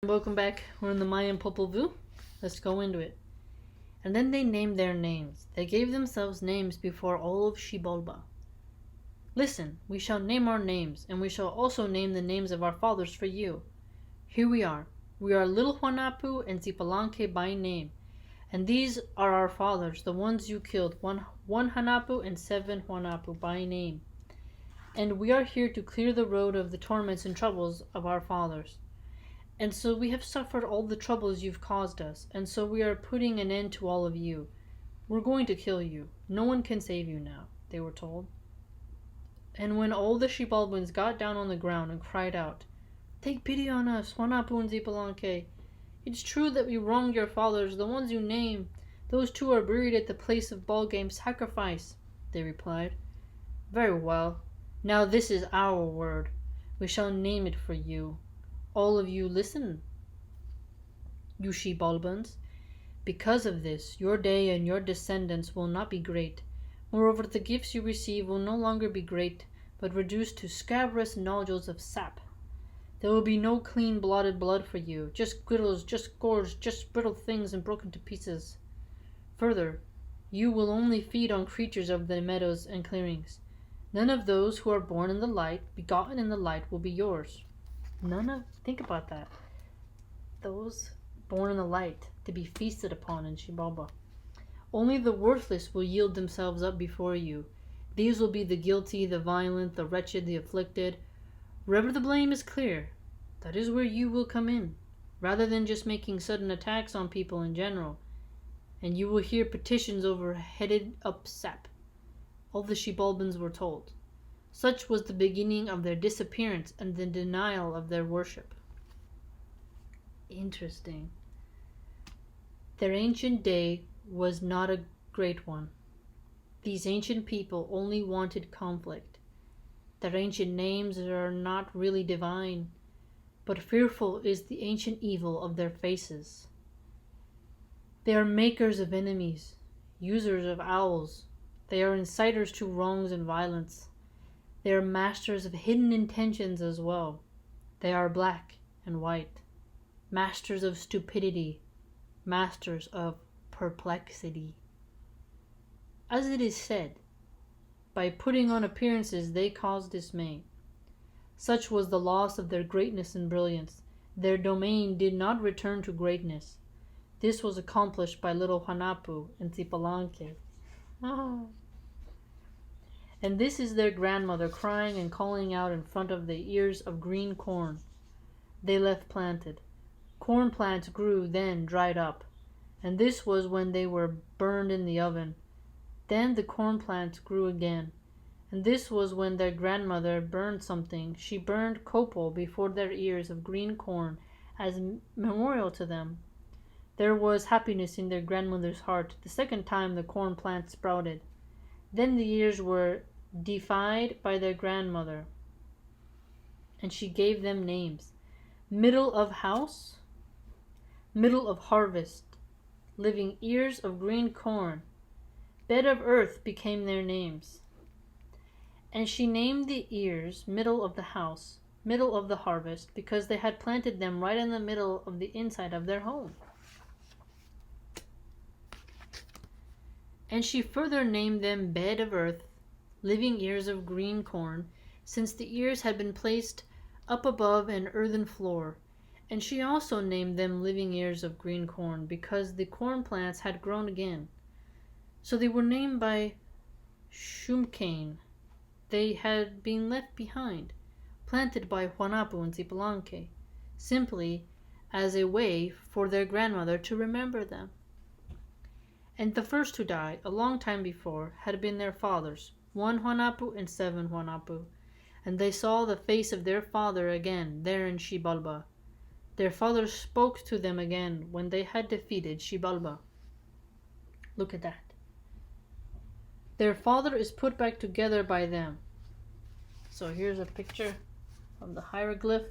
Welcome back. We're in the Mayan Popol Vuh. Let's go into it. And then they named their names. They gave themselves names before all of Xibalba. Listen, we shall name our names, and we shall also name the names of our fathers for you. Here we are. We are Little Huanapu and Zipalanque by name. And these are our fathers, the ones you killed, one Hanapu and 7 Huanapu by name. And we are here to clear the road of the torments and troubles of our fathers. And so we have suffered all the troubles you've caused us, and so we are putting an end to all of you. We're going to kill you. No one can save you now, they were told. And when all the Xibalbans got down on the ground and cried out, "Take pity on us, Huanapu and Zipalanque. It's true that we wronged your fathers, the ones you name. Those two are buried at the place of ball game sacrifice," they replied. "Very well. Now this is our word. We shall name it for you. All of you listen, you Xibalbans. Because of this, your day and your descendants will not be great. Moreover, the gifts you receive will no longer be great, but reduced to scabrous nodules of sap. There will be no clean blotted blood for you, just griddles, just gores, just brittle things and broken to pieces. Further, you will only feed on creatures of the meadows and clearings. None of those who are born in the light, begotten in the light, will be yours." Think about that. Those born in the light to be feasted upon in Xibalba. "Only the worthless will yield themselves up before you. These will be the guilty, the violent, the wretched, the afflicted. Wherever the blame is clear, that is where you will come in, rather than just making sudden attacks on people in general. And you will hear petitions over headed up sap." All the Xibalbans were told. Such was the beginning of their disappearance and the denial of their worship. Interesting. Their ancient day was not a great one. These ancient people only wanted conflict. Their ancient names are not really divine, but fearful is the ancient evil of their faces. They are makers of enemies, users of owls. They are inciters to wrongs and violence. They are masters of hidden intentions as well. They are black and white, masters of stupidity, masters of perplexity. As it is said, by putting on appearances they cause dismay. Such was the loss of their greatness and brilliance. Their domain did not return to greatness. This was accomplished by little Huanapu and Zipalanque. And this is their grandmother crying and calling out in front of the ears of green corn they left planted. Corn plants grew, then dried up, and this was when they were burned in the oven. Then the corn plants grew again, and this was when their grandmother burned something. She burned copal before their ears of green corn as memorial to them. There was happiness in their grandmother's heart the second time the corn plants sprouted. Then the ears were defied by their grandmother, and she gave them names. Middle of house, middle of harvest, living ears of green corn, bed of earth became their names. And she named the ears middle of the house, middle of the harvest, because they had planted them right in the middle of the inside of their home. And she further named them bed of earth, living ears of green corn, since the ears had been placed up above an earthen floor. And she also named them living ears of green corn, because the corn plants had grown again. So they were named by Shumkane. They had been left behind, planted by Huanapu and Zipalanque, simply as a way for their grandmother to remember them. And the first to die, a long time before, had been their fathers, 1 Huanapu and 7 Huanapu, and they saw the face of their father again there in Xibalba. Their father spoke to them again when they had defeated Xibalba. Look at that. Their father is put back together by them. So here's a picture of the hieroglyph.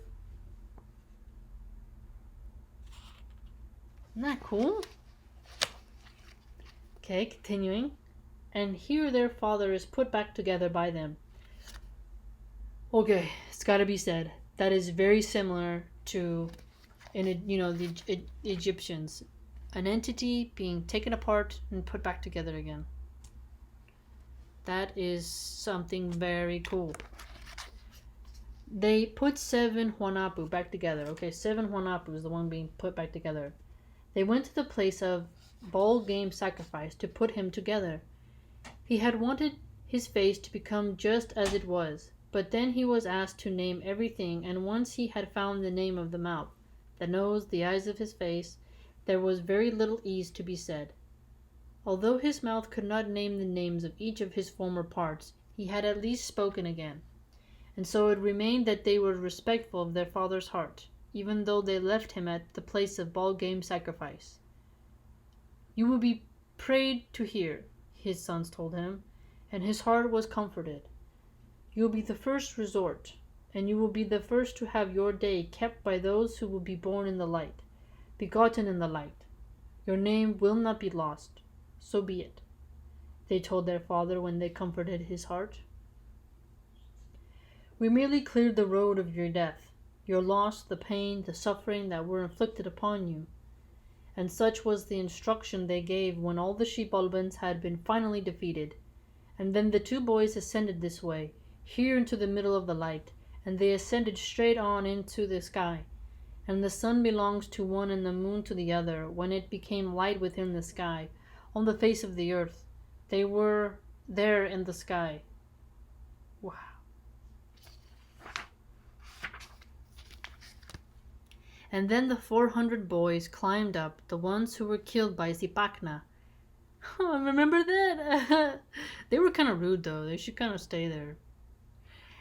Isn't that cool? Okay, continuing. And here their father is put back together by them. Okay, it's gotta be said. That is very similar to in it, the Egyptians, an entity being taken apart and put back together again. That is something very cool. They put 7 Huanapu back together. Okay, 7 Huanapu is the one being put back together. They went to the place of ball game sacrifice to put him together. He had wanted his face to become just as it was, but then he was asked to name everything, and once he had found the name of the mouth, the nose, the eyes of his face, there was very little ease to be said. Although his mouth could not name the names of each of his former parts, he had at least spoken again. And so it remained that they were respectful of their father's heart, even though they left him at the place of ball game sacrifice. You will be prayed to here, his sons told him, and his heart was comforted. You will be the first resort, and you will be the first to have your day kept by those who will be born in the light, begotten in the light. Your name will not be lost. So be it, they told their father when they comforted his heart. We merely cleared the road of your death, your loss, the pain, the suffering that were inflicted upon you. And such was the instruction they gave when all the Xibalbans had been finally defeated. And then the 2 boys ascended this way, here into the middle of the light, and they ascended straight on into the sky. And the sun belongs to one and the moon to the other. When it became light within the sky, on the face of the earth, they were there in the sky. Wow. And then the 400 boys climbed up, the ones who were killed by Zipacna. Oh, remember that? They were kind of rude though. They should kind of stay there.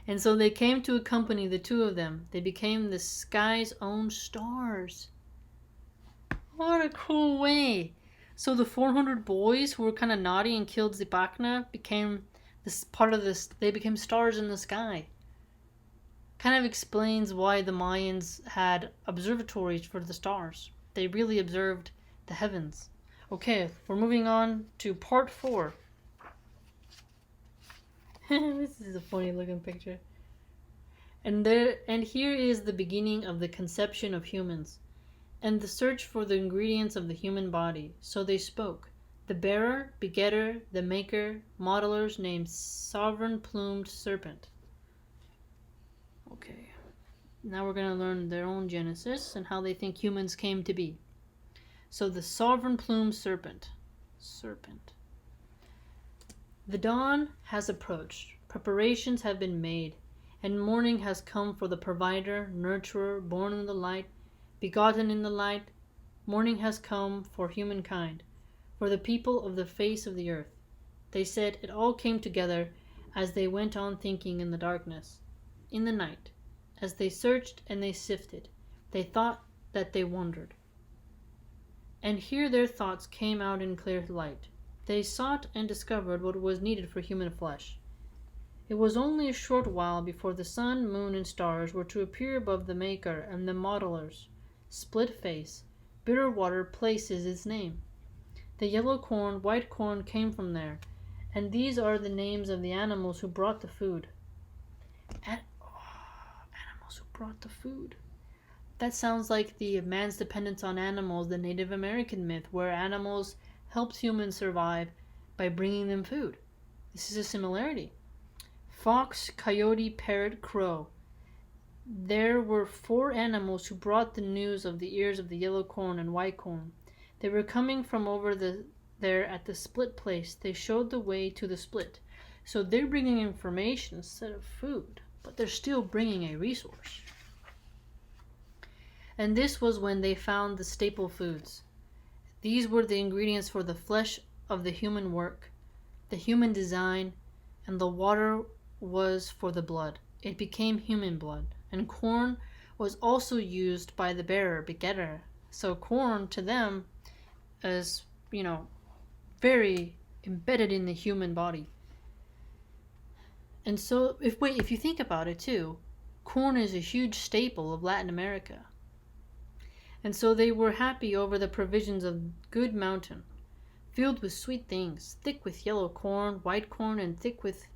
And so they came to accompany the 2 of them. They became the sky's own stars. What a cool way. So the 400 boys who were kind of naughty and killed Zipacna became this part of this. They became stars in the sky. Kind of explains why the Mayans had observatories for the stars. They really observed the heavens. Okay, we're moving on to part 4. This is a funny looking picture. And here is the beginning of the conception of humans, and the search for the ingredients of the human body. So they spoke. The bearer, begetter, the maker, modelers named Sovereign Plumed Serpent. Okay, now we're going to learn their own genesis and how they think humans came to be. So the Sovereign Plumed Serpent. The dawn has approached, preparations have been made, and morning has come for the provider, nurturer, born in the light, begotten in the light. Morning has come for humankind, for the people of the face of the earth. They said it all came together as they went on thinking in the darkness. In the night, as they searched and they sifted, they thought that they wondered. And here their thoughts came out in clear light. They sought and discovered what was needed for human flesh. It was only a short while before the sun, moon, and stars were to appear above the maker and the modelers. Split face, bitter water places its name. The yellow corn, white corn came from there, and these are the names of the animals who brought the food. Animals who brought the food. That sounds like the man's dependence on animals, the Native American myth, where animals helped humans survive by bringing them food. This is a similarity. Fox, coyote, parrot, crow. There were 4 animals who brought the news of the ears of the yellow corn and white corn. They were coming from over there at the split place. They showed the way to the split. So they're bringing information instead of food, but they're still bringing a resource. And this was when they found the staple foods. These were the ingredients for the flesh of the human work, the human design, and the water was for the blood. It became human blood. And corn was also used by the bearer, begetter. So corn to them is, very embedded in the human body. And so if you think about it too, corn is a huge staple of Latin America. And so they were happy over the provisions of good mountain, filled with sweet things, thick with yellow corn, white corn, and thick with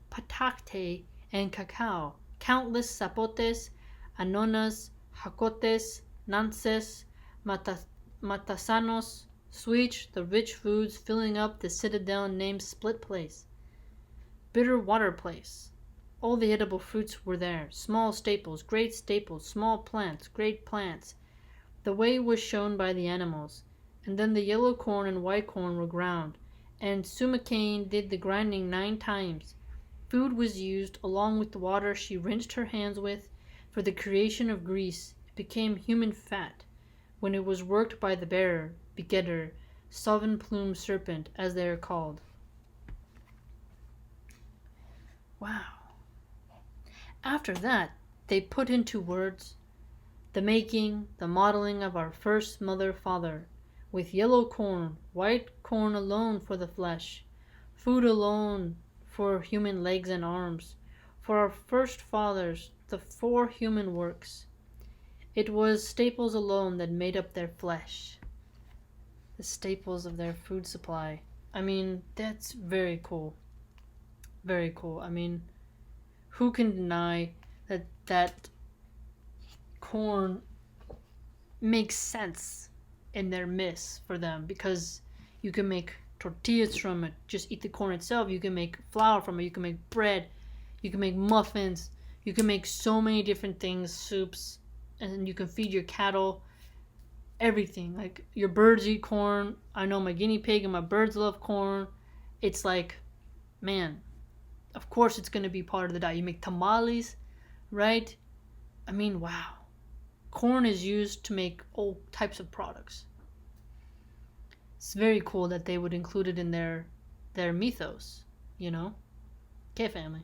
patacte and cacao, countless zapotes, anonas, jacotes, nances, matasanos, sweet, the rich foods filling up the citadel named Split Place, Bitter Water Place. All the edible fruits were there, small staples, small plants, great plants. The way was shown by the animals, and then the yellow corn and white corn were ground, and Sumakane did the grinding 9 times. Food was used, along with the water she rinsed her hands with, for the creation of grease. It became human fat, when it was worked by the bearer, begetter, seven-plumed serpent, as they are called. Wow. After that, they put into words the making, the modeling of our first mother-father, with yellow corn, white corn alone for the flesh, food alone for human legs and arms, for our first fathers, the 4 human works. It was staples alone that made up their flesh, the staples of their food supply. I mean, that's very cool. Very cool. I mean, who can deny that corn makes sense in their myths for them, because you can make tortillas from it. Just eat the corn itself. You can make flour from it. You can make bread. You can make muffins. You can make so many different things, soups, and you can feed your cattle. Everything. Like, your birds eat corn. I know my guinea pig and my birds love corn. It's like, man, of course it's going to be part of the diet. You make tamales, right? I mean, wow. Corn is used to make all types of products. It's very cool that they would include it in their mythos, you know? Okay, family.